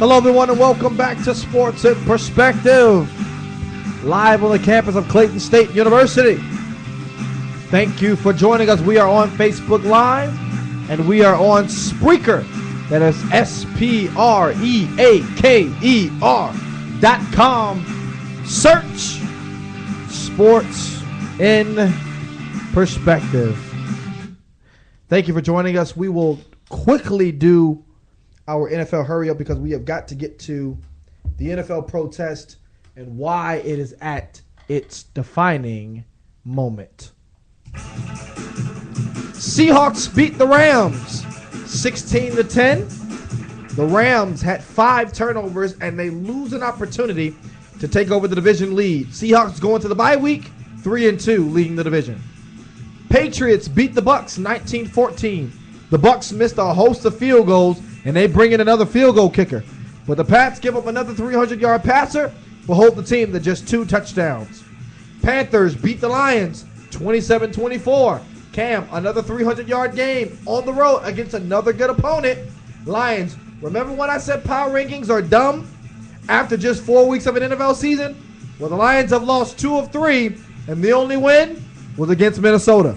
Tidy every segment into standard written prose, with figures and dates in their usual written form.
Hello, everyone, and welcome back to Sports in Perspective, live on the campus of Clayton State University. Thank you for joining us. We are on Facebook Live, and we are on Spreaker. That is SPREAKER.com. Search Sports in Perspective. Thank you for joining us. We will quickly do our NFL hurry up because we have got to get to the NFL protest and why it is at its defining moment. Seahawks beat the Rams 16-10. The Rams had 5 turnovers and they lose an opportunity to take over the division lead. Seahawks going to the bye week 3-2, leading the division. Patriots beat the Bucs 19-14. The Bucs missed a host of field goals and they bring in another field goal kicker. But the Pats give up another 300-yard passer, but hold the team to just 2 touchdowns. Panthers beat the Lions 27-24. Cam, another 300-yard game on the road against another good opponent. Lions, remember when I said power rankings are dumb after just 4 weeks of an NFL season? Well, the Lions have lost 2 of 3, and the only win was against Minnesota.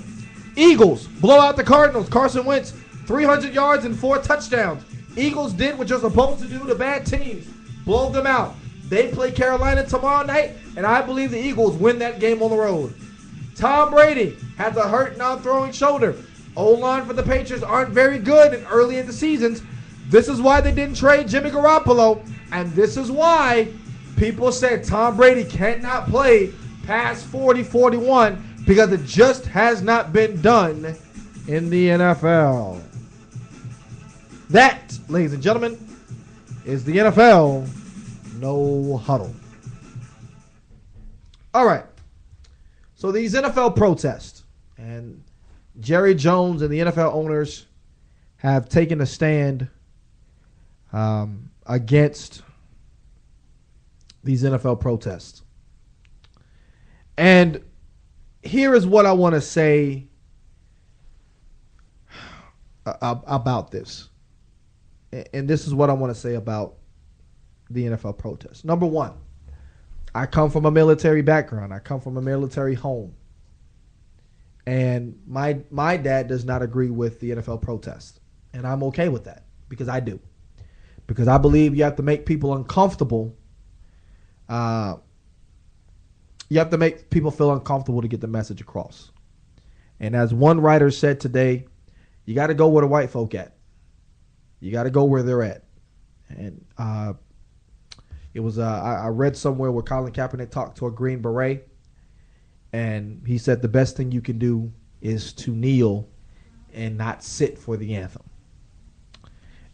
Eagles blow out the Cardinals. Carson Wentz, 300 yards and 4 touchdowns. Eagles did what you're supposed to do to bad teams. Blow them out. They play Carolina tomorrow night, and I believe the Eagles win that game on the road. Tom Brady has a hurt non-throwing shoulder. O-line for the Patriots aren't very good and early in the seasons. This is why they didn't trade Jimmy Garoppolo, and this is why people said Tom Brady cannot play past 40-41 because it just has not been done in the NFL. That, ladies and gentlemen, is the NFL No Huddle. All right. So these NFL protests, and Jerry Jones and the NFL owners have taken a stand against these NFL protests. And here is what I want to say about this. And this is what I want to say about the NFL protests. Number one, I come from a military background. I come from a military home. And my dad does not agree with the NFL protests. And I'm okay with that because I do. Because I believe you have to make people uncomfortable. You have to make people feel uncomfortable to get the message across. And as one writer said today, you got to go where the white folk at. You got to go where they're at. And it was I read somewhere where Colin Kaepernick talked to a Green Beret, and he said the best thing you can do is to kneel and not sit for the anthem.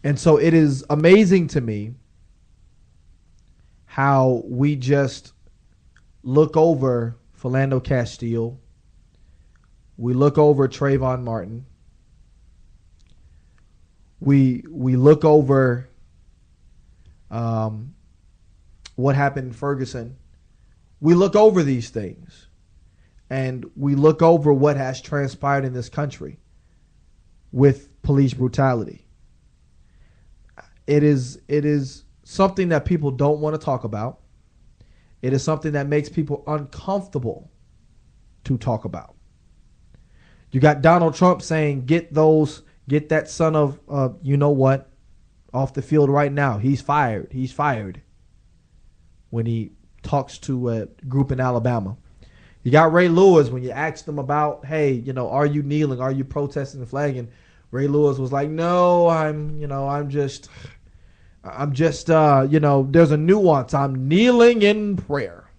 And so it is amazing to me how we just look over Philando Castile. We look over Trayvon Martin. We look over what happened in Ferguson. We look over these things, and we look over what has transpired in this country with police brutality. It is something that people don't want to talk about. It is something that makes people uncomfortable to talk about. You got Donald Trump saying, get that son of you know what off the field right now. He's fired. He's fired. When he talks to a group in Alabama. You got Ray Lewis when you asked him about, hey, are you kneeling? Are you protesting the flag? And Ray Lewis was like, no, there's a nuance. I'm kneeling in prayer.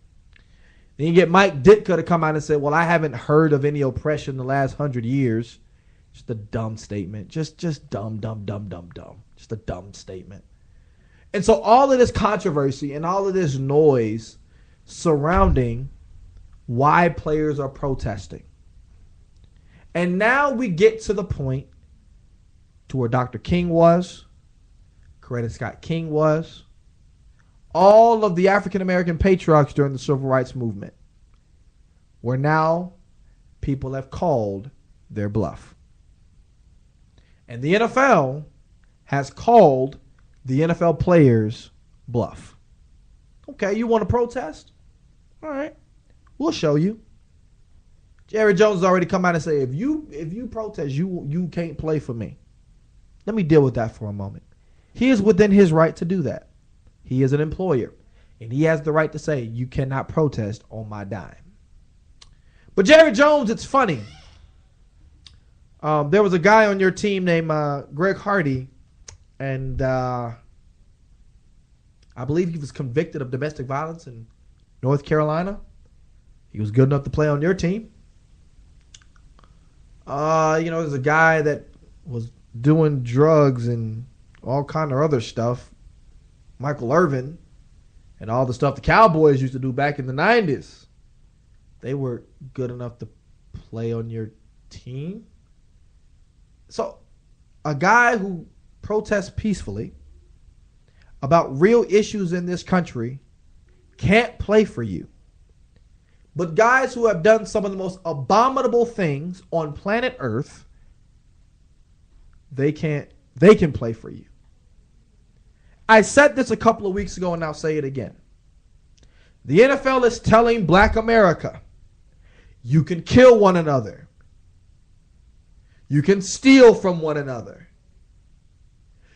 Then you get Mike Ditka to come out and say, well, I haven't heard of any oppression in the last 100 years. Just a dumb statement. Just dumb. Just a dumb statement. And so all of this controversy and all of this noise surrounding why players are protesting. And now we get to the point to where Dr. King was, Coretta Scott King was, all of the African-American patriarchs during the Civil Rights Movement, where now people have called their bluff. And the NFL has called the NFL players bluff. Okay, you want to protest? All right, we'll show you. Jerry Jones has already come out and say, if you protest, you can't play for me. Let me deal with that for a moment. He is within his right to do that. He is an employer, and he has the right to say, you cannot protest on my dime. But Jerry Jones, it's funny. There was a guy on your team named Greg Hardy, and I believe he was convicted of domestic violence in North Carolina. He was good enough to play on your team. There's a guy that was doing drugs and all kind of other stuff. Michael Irvin and all the stuff the Cowboys used to do back in the 90s. They were good enough to play on your team. So a guy who protests peacefully about real issues in this country can't play for you. But guys who have done some of the most abominable things on planet Earth, they can play for you. I said this a couple of weeks ago and I'll say it again. The NFL is telling Black America, you can kill one another. You can steal from one another.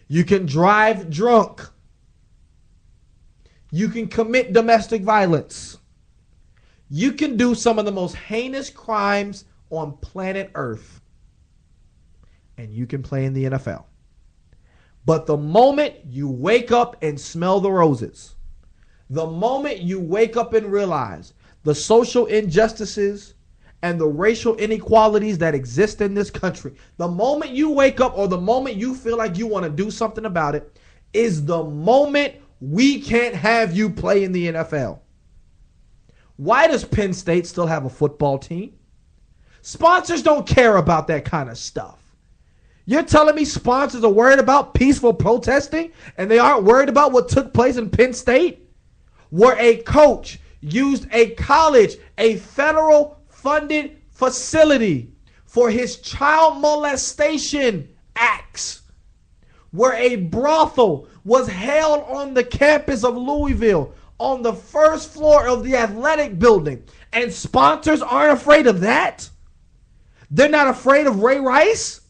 You can drive drunk. You can commit domestic violence. You can do some of the most heinous crimes on planet Earth, and you can play in the NFL. But the moment you wake up and smell the roses, the moment you wake up and realize the social injustices and the racial inequalities that exist in this country, the moment you wake up or the moment you feel like you want to do something about it is the moment we can't have you play in the NFL. Why does Penn State still have a football team? Sponsors don't care about that kind of stuff. You're telling me sponsors are worried about peaceful protesting and they aren't worried about what took place in Penn State? Where a coach used a college, a federal funded facility for his child molestation acts. Where a brothel was held on the campus of Louisville on the first floor of the athletic building, and sponsors aren't afraid of that. They're not afraid of Ray Rice.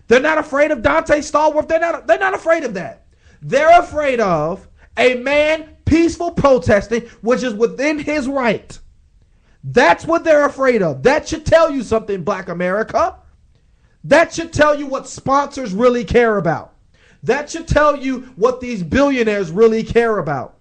They're not afraid of Dante Stallworth. They're not afraid of that. They're afraid of a man peaceful protesting, which is within his right. That's what they're afraid of. That should tell you something, Black America. That should tell you what sponsors really care about. That should tell you what these billionaires really care about.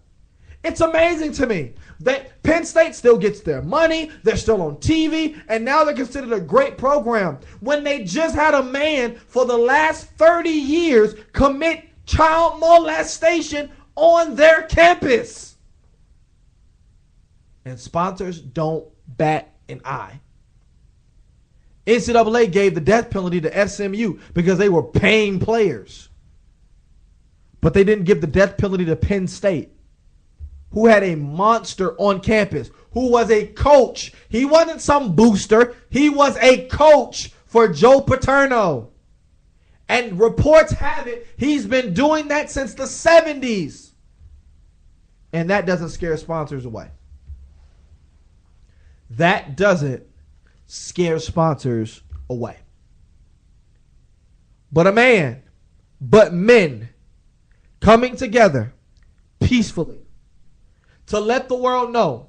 It's amazing to me that Penn State still gets their money, they're still on TV, and now they're considered a great program when they just had a man for the last 30 years commit child molestation on their campus. And sponsors don't bat an eye. NCAA gave the death penalty to SMU because they were paying players. But they didn't give the death penalty to Penn State, who had a monster on campus, who was a coach. He wasn't some booster. He was a coach for Joe Paterno. And reports have it, he's been doing that since the 70s. And that doesn't scare sponsors away. That doesn't scare sponsors away. But men coming together peacefully to let the world know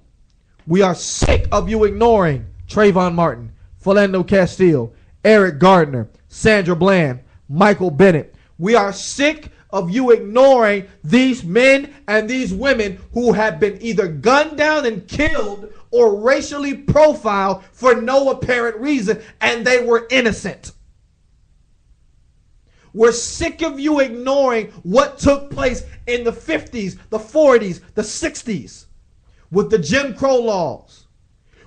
we are sick of you ignoring Trayvon Martin, Philando Castile, Eric Gardner, Sandra Bland, Michael Bennett. We are sick of you ignoring these men and these women who have been either gunned down and killed or racially profiled for no apparent reason, and they were innocent. We're sick of you ignoring what took place in the 50s, the 40s, the 60s with the Jim Crow laws.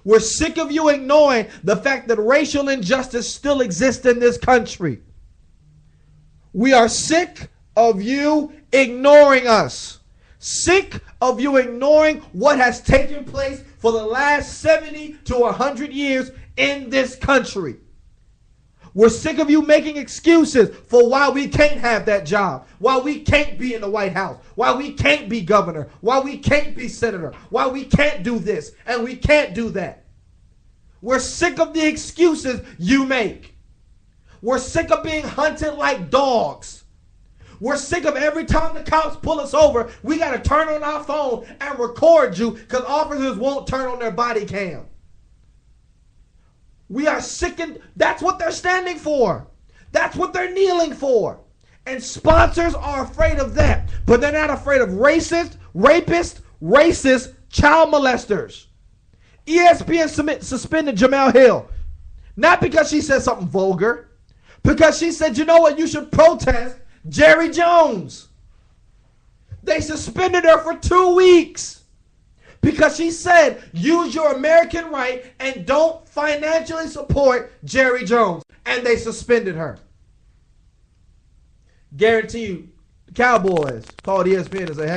We're sick of you ignoring the fact that racial injustice still exists in this country. We are sick of you ignoring us. Sick of you ignoring what has taken place for the last 70 to 100 years in this country. We're sick of you making excuses for why we can't have that job, why we can't be in the White House, why we can't be governor, why we can't be senator, why we can't do this and we can't do that. We're sick of the excuses you make. We're sick of being hunted like dogs. We're sick of every time the cops pull us over, we got to turn on our phone and record you because officers won't turn on their body cam. We are sick, and that's what they're standing for. That's what they're kneeling for. And sponsors are afraid of that. But they're not afraid of rapists, child molesters. ESPN suspended Jamel Hill. Not because she said something vulgar. Because she said, you know what, you should protest Jerry Jones. They suspended her for 2 weeks. Because she said, use your American right and don't financially support Jerry Jones. And they suspended her. Guarantee you, the Cowboys called ESPN and say,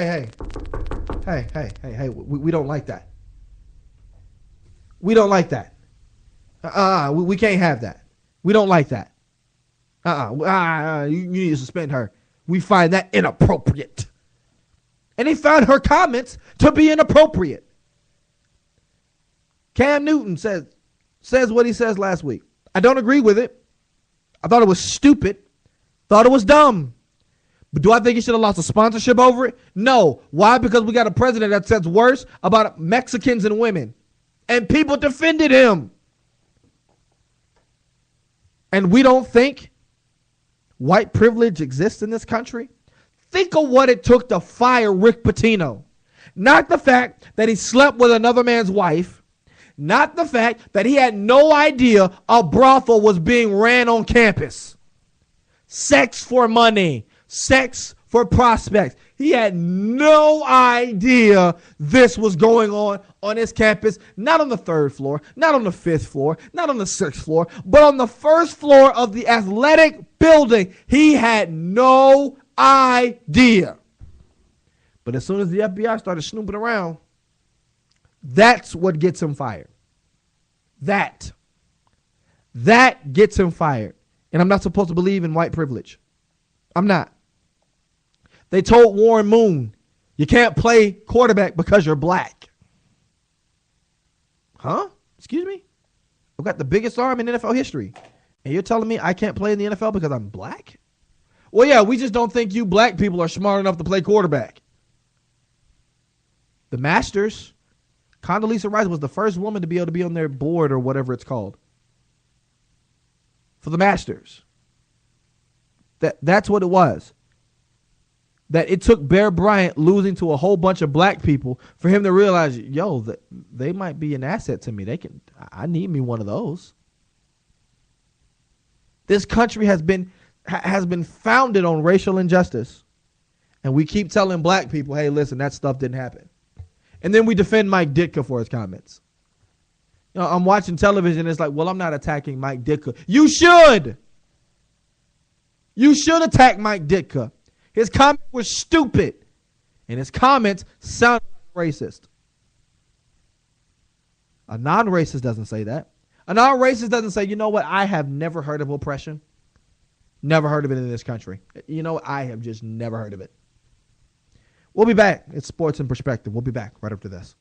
hey, we don't like that. We don't like that. We can't have that. We don't like that. You need to suspend her. We find that inappropriate. And he found her comments to be inappropriate. Cam Newton says what he says last week. I don't agree with it. I thought it was stupid. Thought it was dumb. But do I think he should have lost a sponsorship over it? No. Why? Because we got a president that says worse about Mexicans and women. And people defended him. And we don't think white privilege exists in this country? Think of what it took to fire Rick Pitino. Not the fact that he slept with another man's wife. Not the fact that he had no idea a brothel was being ran on campus. Sex for money. Sex for prospects. He had no idea this was going on his campus. Not on the 3rd floor. Not on the 5th floor. Not on the 6th floor. But on the 1st floor of the athletic building. He had no idea. But as soon as the FBI started snooping around, that's what gets him fired. That gets him fired. And I'm not supposed to believe in white privilege. I'm not. They told Warren Moon, you can't play quarterback because you're black. Huh? Excuse me? I've got the biggest arm in NFL history. And you're telling me I can't play in the NFL because I'm black? Well, yeah, we just don't think you black people are smart enough to play quarterback. The Masters, Condoleezza Rice was the first woman to be able to be on their board or whatever it's called. For the Masters. That's what it was. That it took Bear Bryant losing to a whole bunch of black people for him to realize, yo, they might be an asset to me. I need me one of those. This country has been founded on racial injustice. And we keep telling black people, hey, listen, that stuff didn't happen. And then we defend Mike Ditka for his comments. You know, I'm watching television. It's like, well, I'm not attacking Mike Ditka. You should. You should attack Mike Ditka. His comment was stupid. And his comments sound racist. A non-racist doesn't say that. A non-racist doesn't say, you know what? I have never heard of oppression. Never heard of it in this country. You know, I have just never heard of it. We'll be back. It's Sports in Perspective. We'll be back right after this.